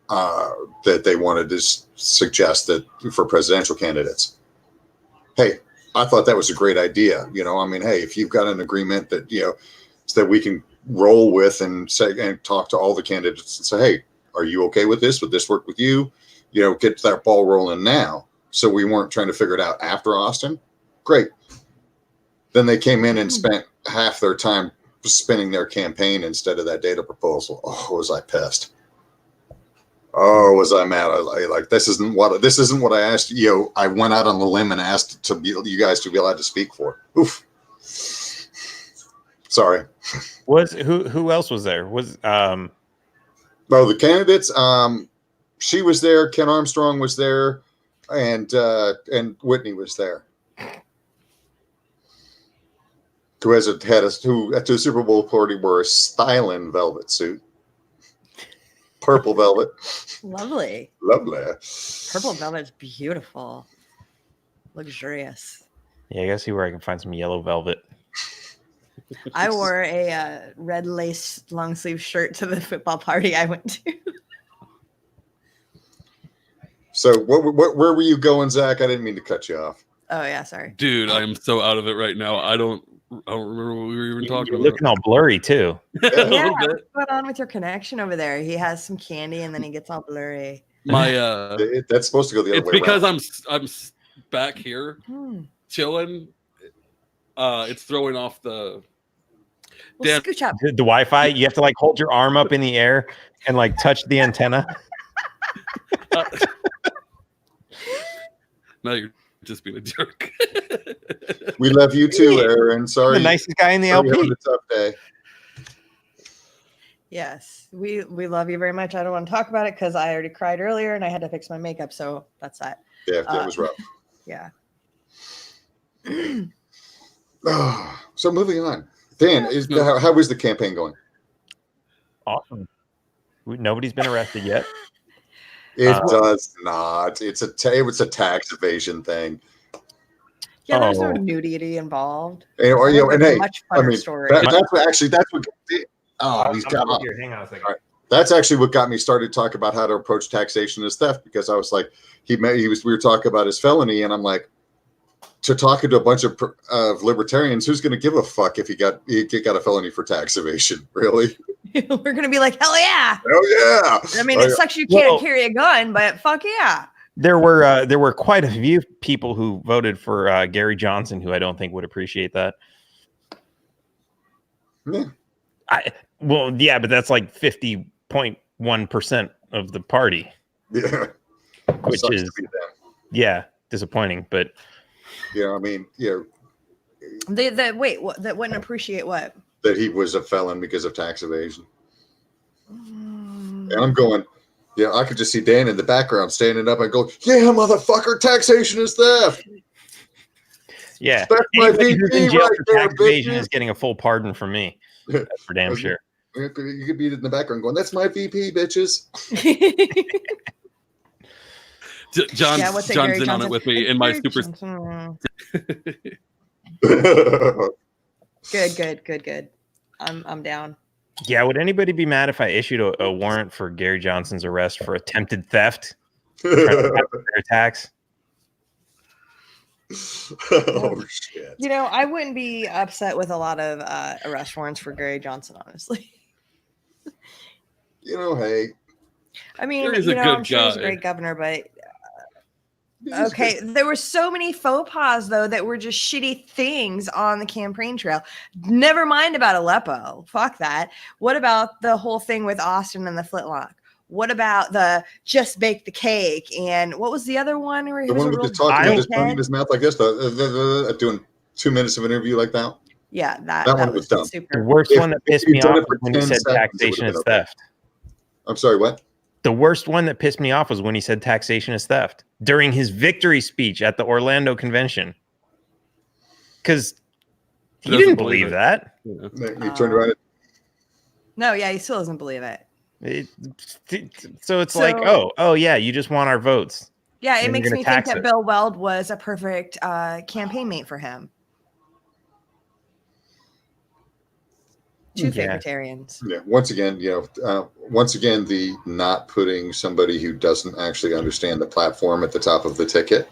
that they wanted to suggest that for presidential candidates. Hey, I thought that was a great idea. Hey, if you've got an agreement that, so that we can roll with and say, and talk to all the candidates and say, hey, are you okay with this? Would this work with you? Get that ball rolling now. So we weren't trying to figure it out after Austin. Great. Then they came in and spent half their time spinning their campaign instead of that data proposal. Oh, was I pissed? Oh, was I mad? This isn't what I asked. I went out on the limb and asked you guys to be allowed to speak for. Oof. Sorry. Who else was there? The candidates. She was there. Ken Armstrong was there, and Whitney was there. Who at the Super Bowl party wore a styling velvet suit, purple velvet. Lovely. Purple velvet's beautiful, luxurious. Yeah, I gotta see where I can find some yellow velvet. I wore a red lace long sleeve shirt to the football party I went to. So where were you going, Zach? I didn't mean to cut you off. Oh yeah, sorry. Dude, I'm so out of it right now. I don't remember what we were even talking about. Looking all blurry too. Yeah, what's going on with your connection over there? He has some candy and then he gets all blurry. That's supposed to go the other way. It's because I'm back here chilling. It's throwing off the. Well, scooch up. The Wi-Fi. You have to hold your arm up in the air and touch the antenna. No, you're just being a jerk. We love you too, Aaron. Sorry, the nicest guy in the sorry LP. you're having a tough day. Yes, we love you very much. I don't want to talk about it because I already cried earlier and I had to fix my makeup, so that's that. Yeah, that was rough. Yeah. So moving on, Dan, how is the campaign going? Awesome. Nobody's been arrested yet. It does not. It's a tax evasion thing. Yeah, there's no nudity involved. And hey, much funner story. That's what. Oh, he's got off. Hang on a second. All right. That's actually what got me started to talk about how to approach taxation as theft, because I was like, we were talking about his felony, and I'm like, to talking to a bunch of libertarians, who's going to give a fuck if he got a felony for tax evasion? Really? We're going to be like, hell yeah. Hell yeah. I mean, it sucks you can't carry a gun, but fuck yeah. There were quite a few people who voted for Gary Johnson, who I don't think would appreciate that. Yeah. Yeah, but that's like 50.1% of the party. Yeah. Which is disappointing, but I mean, that wouldn't appreciate what? That he was a felon because of tax evasion. And I'm going, I could just see Dan in the background standing up and go, yeah, motherfucker, taxation is theft. Yeah. That's my VP who's in jail for tax evasion bitches. is getting a full pardon from me. That's for damn sure. You could be in the background going, that's my VP, bitches. John's in on it with me in my super. Good. I'm down. Yeah, would anybody be mad if I issued a warrant for Gary Johnson's arrest for attempted theft? Tax? Oh shit. I wouldn't be upset with a lot of arrest warrants for Gary Johnson, honestly. Hey. I mean, I'm sure he's a great governor, but okay, there were so many faux pas though that were just shitty things on the campaign trail. Never mind about Aleppo. Fuck that. What about the whole thing with Austin and the flintlock? What about the just bake the cake? And what was the other one where he the was one a with real the talking with his tongue in his mouth like this, doing 2 minutes of an interview like that? Yeah, that one was dumb. Super. The worst one that pissed me off was when he said taxation is theft. I'm sorry, what? The worst one that pissed me off was when he said taxation is theft during his victory speech at the Orlando convention. Because he didn't believe that. You turned around. No, yeah, he still doesn't believe it. So it's like, oh yeah, you just want our votes. Yeah, it makes me think that Bill Weld was a perfect campaign mate for him. Two favoritarians. Yeah. Once again, the not putting somebody who doesn't actually understand the platform at the top of the ticket.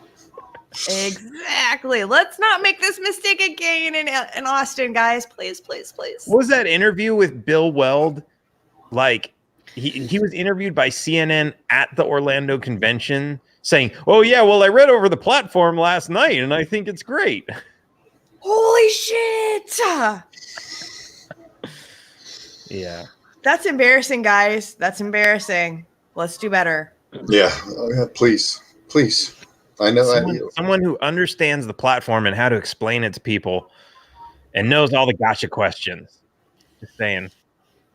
Exactly. Let's not make this mistake again in Austin, guys. Please. What was that interview with Bill Weld? Like, he was interviewed by CNN at the Orlando convention saying, oh yeah, well, I read over the platform last night and I think it's great. Holy shit. Yeah. That's embarrassing, guys. That's embarrassing. Let's do better. Yeah. Please. I know. Someone who understands the platform and how to explain it to people and knows all the gotcha questions. Just saying.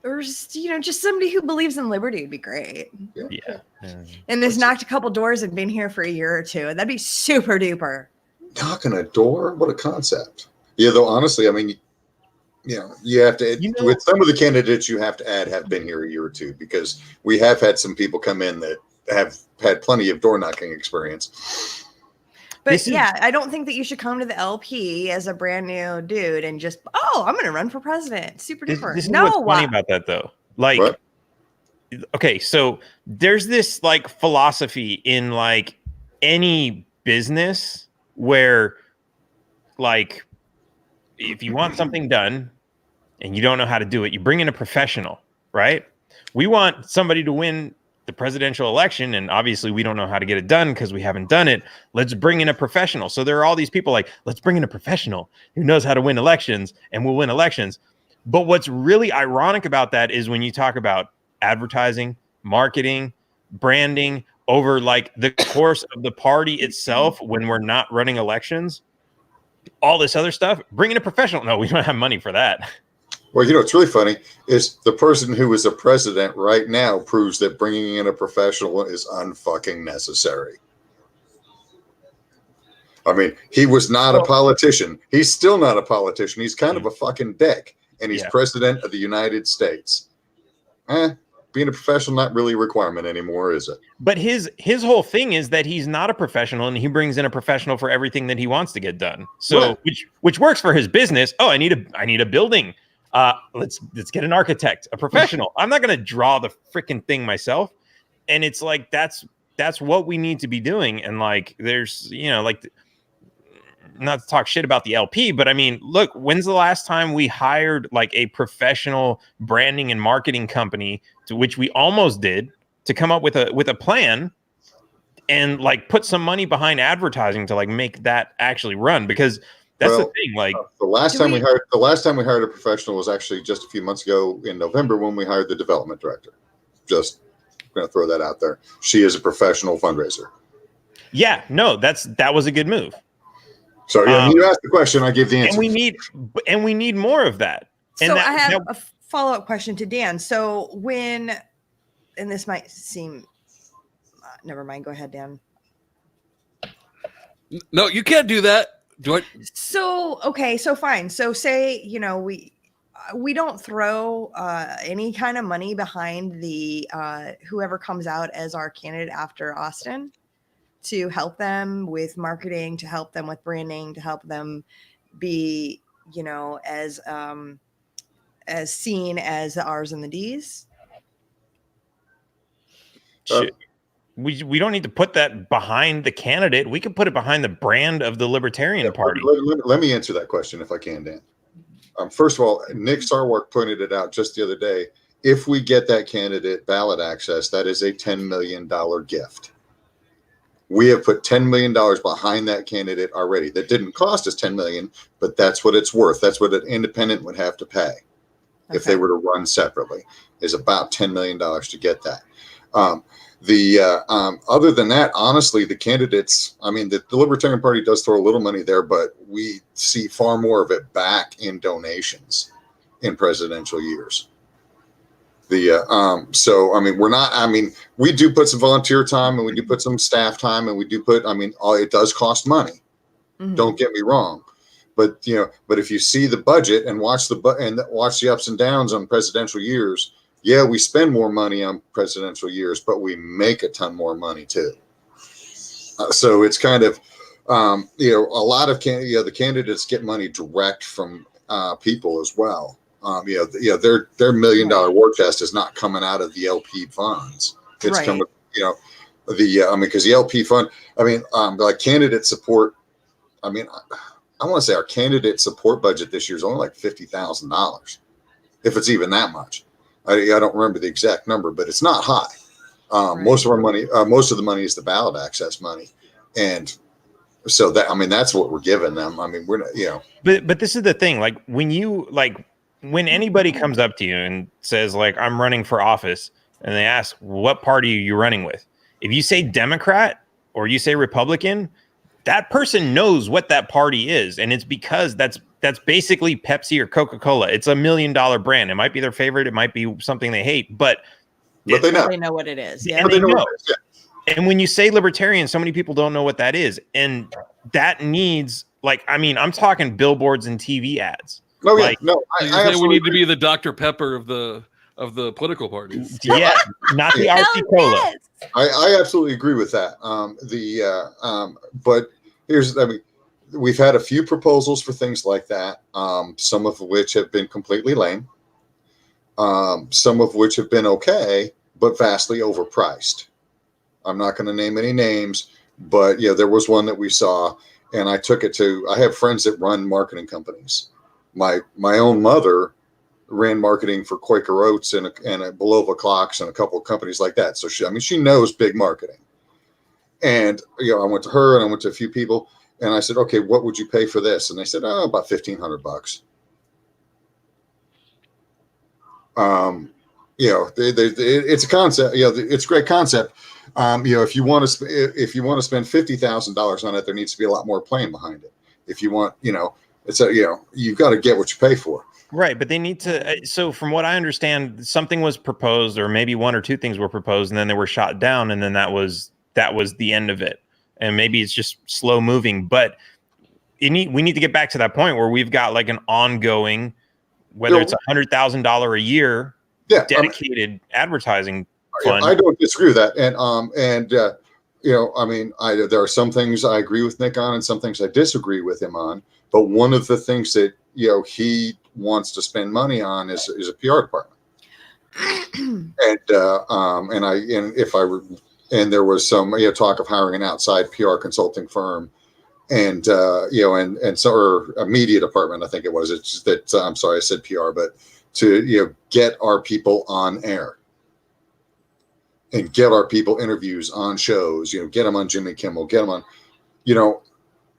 Or just somebody who believes in liberty would be great. Yeah. And has knocked a couple doors and been here for a year or two. That'd be super duper. Knocking a door? What a concept. Yeah, though, honestly, I mean, you have to, with some of the candidates you have to add have been here a year or two, because we have had some people come in that have had plenty of door knocking experience. But I don't think that you should come to the LP as a brand new dude and just, I'm going to run for president. Super duper. This is what's funny about that, though. Like, what? Okay, so there's this like philosophy in like any business where like if you want something done and you don't know how to do it, you bring in a professional, right? We want somebody to win the presidential election, and obviously we don't know how to get it done because we haven't done it. Let's bring in a professional. So there are all these people like, let's bring in a professional who knows how to win elections and will win elections. But what's really ironic about that is when you talk about advertising, marketing, branding, over like the course of the party itself when we're not running elections, all this other stuff, bring in a professional. No, we don't have money for that. Well, what's really funny is the person who is a president right now proves that bringing in a professional is unfucking necessary. I mean, he was not a politician. He's still not a politician. He's kind of a fucking dick, and he's president of the United States. Being a professional, not really a requirement anymore, is it? But his whole thing is that he's not a professional, and he brings in a professional for everything that he wants to get done. So, which works for his business. Oh, I need a building. Let's get an architect, a professional. I'm not going to draw the freaking thing myself. And it's like that's what we need to be doing. And like, there's like. Not to talk shit about the LP, but I mean, look, when's the last time we hired like a professional branding and marketing company, to which we almost did, to come up with a plan and like put some money behind advertising to like make that actually run? Because that's the thing. Like the last time we hired a professional was actually just a few months ago in November when we hired the development director. Just going to throw that out there. She is a professional fundraiser. Yeah, no, that was a good move. So you asked the question, I gave the answer. And we need more of that. So I have a follow-up question to Dan. So and this might seem, never mind. Go ahead, Dan. No, you can't do that. So fine. So say we don't throw any kind of money behind the whoever comes out as our candidate after Austin, to help them with marketing, to help them with branding, to help them be, as seen as the R's and the D's. We don't need to put that behind the candidate. We can put it behind the brand of the Libertarian Party. Let me answer that question if I can, Dan. First of all, Nick Sarwark pointed it out just the other day. If we get that candidate ballot access, that is a $10 million gift. We have put $10 million behind that candidate already. That didn't cost us $10 million, but that's what it's worth. That's what an independent would have to pay if they were to run separately, is about $10 million to get that. Other than that, honestly, the candidates, I mean, the Libertarian Party does throw a little money there, but we see far more of it back in donations in presidential years. So, I mean, we do put some volunteer time and we do put some staff time and we do put, it does cost money. Mm-hmm. Don't get me wrong. But, but if you see the budget and watch the ups and downs on presidential years, yeah, we spend more money on presidential years, but we make a ton more money too. So it's kind of, a lot of the candidates get money direct from people as well. Their $1 million war chest is not coming out of the LP funds. It's coming, because the LP fund, like candidate support. I want to say our candidate support budget this year is only like $50,000, if it's even that much. I don't remember the exact number, but it's not high. Most of our money, most of the money is the ballot access money, and so that's what we're giving them. We're not, But this is the thing. Like when anybody comes up to you and says like, I'm running for office, and they ask, what party are you running with? If you say Democrat or you say Republican, that person knows what that party is. And it's because that's basically Pepsi or Coca-Cola. It's $1 million brand. It might be their favorite. It might be something they hate, but they know what it is. Yeah. And they know. And when you say libertarian, so many people don't know what that is. And that needs I'm talking billboards and TV ads. Oh yeah, we need to be the Dr. Pepper of the political parties. Yeah, not the RC Cola. Yes. I absolutely agree with that. But we've had a few proposals for things like that. Some of which have been completely lame. Some of which have been okay, but vastly overpriced. I'm not going to name any names, but there was one that we saw, and I took it to. I have friends that run marketing companies. My own mother ran marketing for Quaker Oats and a Belova Clocks and a couple of companies like that. So she knows big marketing. And I went to her and I went to a few people and I said, okay, what would you pay for this? And they said, about $1,500. you know, it's a concept. You know, it's a great concept. You know, if you want to spend $50,000 on it, there needs to be a lot more plan behind it. If you want, you know, you've got to get what you pay for. Right, but they need to. So, from what I understand, something was proposed, or maybe one or two things were proposed, and then they were shot down, and then that was the end of it. And maybe it's just slow moving, but we need to get back to that point where we've got like an ongoing, whether it's $100,000 a year, dedicated advertising fund. I don't disagree with that, and you know, I mean, there are some things I agree with Nick on, and some things I disagree with him on. But one of the things that, you know, he wants to spend money on is a PR department. And there was some, you know, talk of hiring an outside PR consulting firm, and you know, and so, or a media department, I think it was. It's just that I'm sorry I said PR, but to, you know, get our people on air and get our people interviews on shows, you know, get them on Jimmy Kimmel, get them on, you know.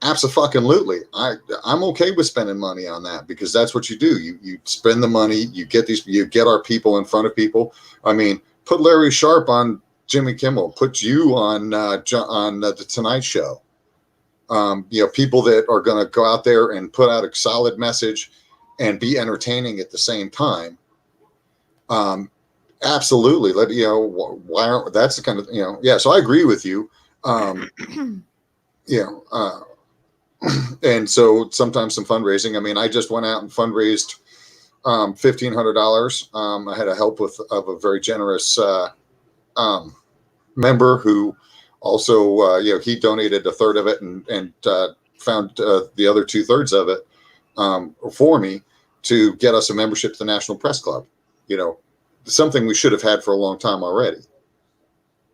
Absolutely. I'm okay with spending money on that, because that's what you do. You spend the money, you get our people in front of people. I mean, put Larry Sharpe on Jimmy Kimmel, put you on the Tonight Show. You know, people that are going to go out there and put out a solid message and be entertaining at the same time. Absolutely. Why aren't, that's the kind of, you know, yeah. So I agree with you. You know, and so sometimes some fundraising. I mean, I just went out and fundraised $1,500. I had a help of a very generous member who also, you know, he donated a third of it and found the other 2/3 of it for me to get us a membership to the National Press Club. You know, something we should have had for a long time already.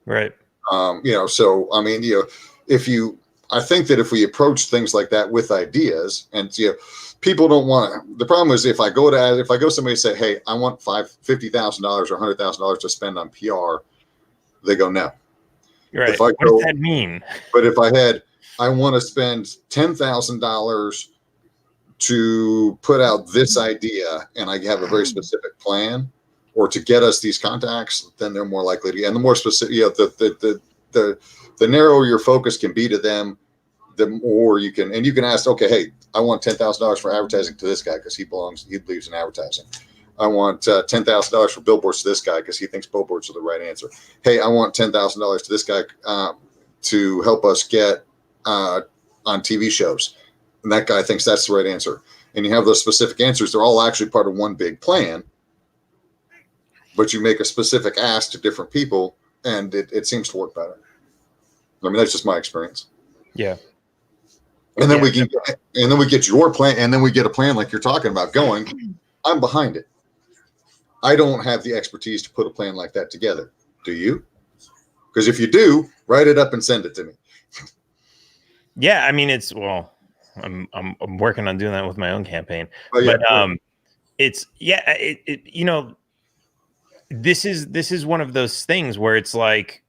Right. You know, so I mean, you know, I think that if we approach things like that with ideas, and, you know, people don't want to. The problem is if I go somebody and say, "Hey, I want $50,000 or $100,000 to spend on PR," they go, "No." Right. What does that mean? But if I want to spend $10,000 to put out this idea, and I have a very specific plan, or to get us these contacts, then they're more likely to. And the more specific, you know, the narrower your focus can be to them, the more you can ask, okay, hey, I want $10,000 for advertising to this guy because he believes in advertising. I want $10,000 for billboards to this guy because he thinks billboards are the right answer. Hey, I want $10,000 to this guy to help us get on TV shows, and that guy thinks that's the right answer. And you have those specific answers. They're all actually part of one big plan, but you make a specific ask to different people, and it seems to work better. I mean, that's just my experience. Yeah. And then we get your plan, and then we get a plan like you're talking about going. I'm behind it. I don't have the expertise to put a plan like that together. Do you? Because if you do, write it up and send it to me. Yeah, I mean, I'm working on doing that with my own campaign. Yeah, but it's you know, this is one of those things where it's like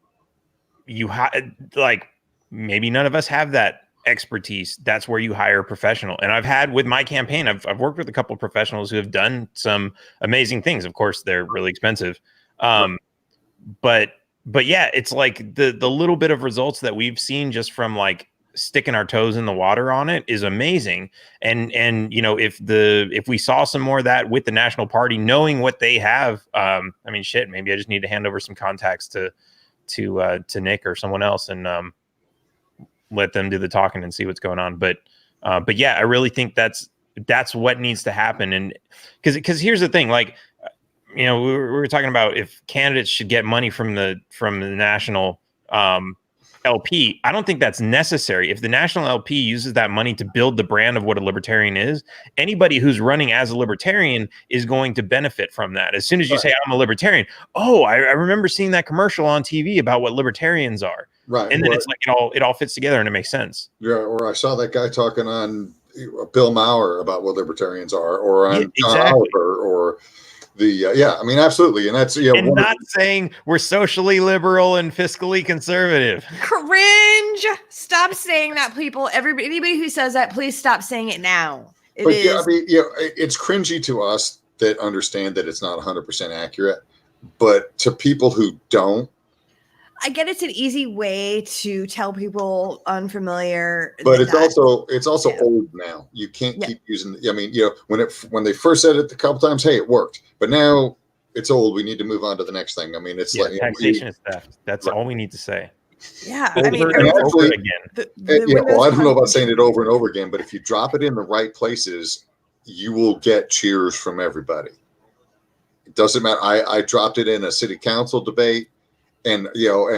like maybe none of us have that expertise. That's where you hire a professional. And I've had with my campaign, I've worked with a couple of professionals who have done some amazing things. Of course, they're really expensive. But yeah, it's like the little bit of results that we've seen just from like sticking our toes in the water on it is amazing. And you know, if we saw some more of that with the National Party, knowing what they have, I mean, shit, maybe I just need to hand over some contacts to Nick or someone else and let them do the talking and see what's going on. But yeah, I really think that's what needs to happen. And because here's the thing, like, you know, we were talking about if candidates should get money from the national LP. I don't think that's necessary. If the national LP uses that money to build the brand of what a libertarian is, anybody who's running as a libertarian is going to benefit from that. As soon as you say, I'm a libertarian, oh, I remember seeing that commercial on TV about what libertarians are. Right. And then it's like it all fits together and it makes sense. Yeah. Or I saw that guy talking on Bill Maher about what libertarians are, or on John Oliver, or yeah, I mean, absolutely. And that's, and not saying we're socially liberal and fiscally conservative. Cringe. Stop saying that, people. Anybody who says that, please stop saying it now. Yeah, I mean, it's cringy to us that understand that it's not 100% accurate. But to people who don't, I get it's an easy way to tell people unfamiliar. but it's also yeah. old now. You can't Yeah. keep using. I mean, when they first said it a couple times, hey, it worked. But now it's old. We need to move on to the next thing. I mean, it's like taxation is theft. That's all we need to say. Yeah, Over I mean, and actually- over again. I don't know about saying it over and over again, but if you drop it in the right places, you will get cheers from everybody. It doesn't matter. I dropped it in a city council debate, and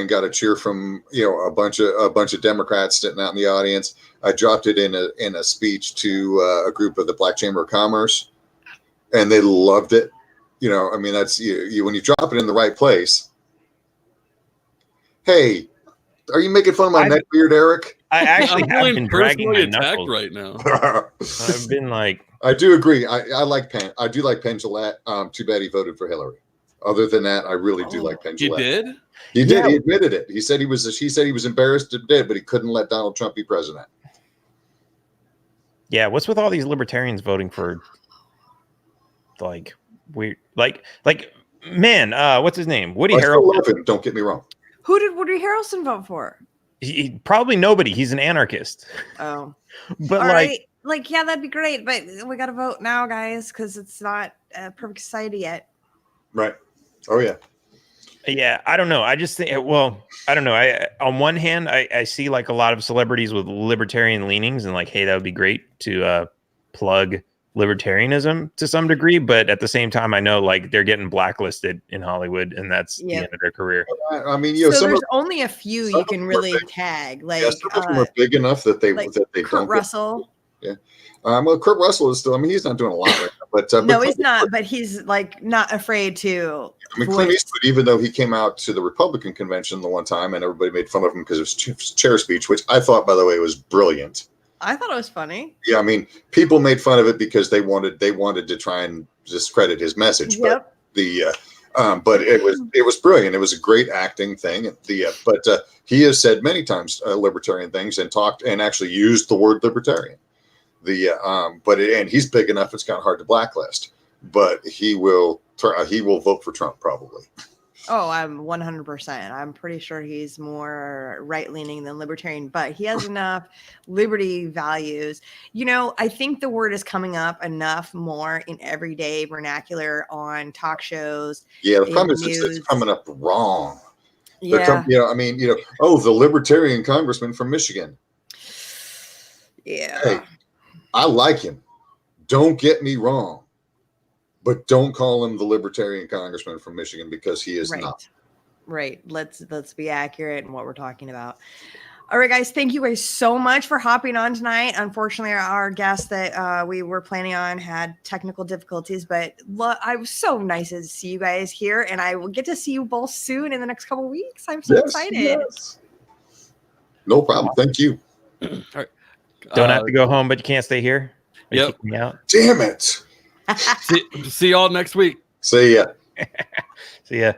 got a cheer from a bunch of Democrats sitting out in the audience. I dropped it in a speech to a group of the Black Chamber of Commerce, and they loved it. I mean, that's you when you drop it in the right place. Hey, are you making fun of my neck beard, Eric? I actually I'm have feeling been dragging my personally attacked knuckles right now. I've been like, I do agree. I like Penn. I do like Penn Jillette. Too bad he voted for Hillary. Other than that, I really do like Penn You Jillette. did? He did. Yeah. He admitted it. He said he was embarrassed to death, but he couldn't let Donald Trump be president. yeah, what's with all these libertarians voting for like weird man, what's his name? Woody I still Harrelson. love him. Don't get me wrong. who did Woody Harrelson vote for? He probably nobody. He's an anarchist. Oh, But all like, right. Like, yeah, that'd be great, but we got to vote now, guys, because it's not perfect society yet. Right. Oh yeah. yeah, I don't know. I just think, well, I don't know. I on one hand, I see like a lot of celebrities with libertarian leanings, and like, hey, that would be great to plug libertarianism to some degree. But at the same time, I know like they're getting blacklisted in Hollywood, and that's the end of their career. I mean, So some there's of only a few some you of can them are really big. tag, like some of them are big enough that they like that they Kurt don't. Russell. Well, Kurt Russell is still. I mean, he's not doing a lot right now, but No, but he's not, but he's like not afraid to. I mean, Clint Eastwood, even though he came out to the Republican convention the one time and everybody made fun of him because of his chair speech, which I thought, by the way, was brilliant. I thought it was funny. Yeah, I mean, people made fun of it because they wanted to try and discredit his message. Yep. But it was brilliant. It was a great acting thing. But he has said many times libertarian things and talked and actually used the word libertarian. And he's big enough; it's kind of hard to blacklist. But he will vote for Trump probably. Oh, I'm 100%. I'm pretty sure he's more right-leaning than libertarian, but he has enough liberty values. I think the word is coming up enough more in everyday vernacular on talk shows. Yeah, the problem is it's coming up wrong. Yeah. The libertarian congressman from Michigan. Yeah. Hey, I like him. Don't get me wrong. But don't call him the libertarian congressman from Michigan because he is not. Right. Let's be accurate in what we're talking about. All right, guys. Thank you guys so much for hopping on tonight. Unfortunately, our guest that we were planning on had technical difficulties, but I was so nice to see you guys here, and I will get to see you both soon in the next couple of weeks. I'm so excited. Yes. No problem. Thank you. All right. Don't have to go home, but you can't stay here. Yep. Me out. Damn it. See y'all next week. See ya. See ya.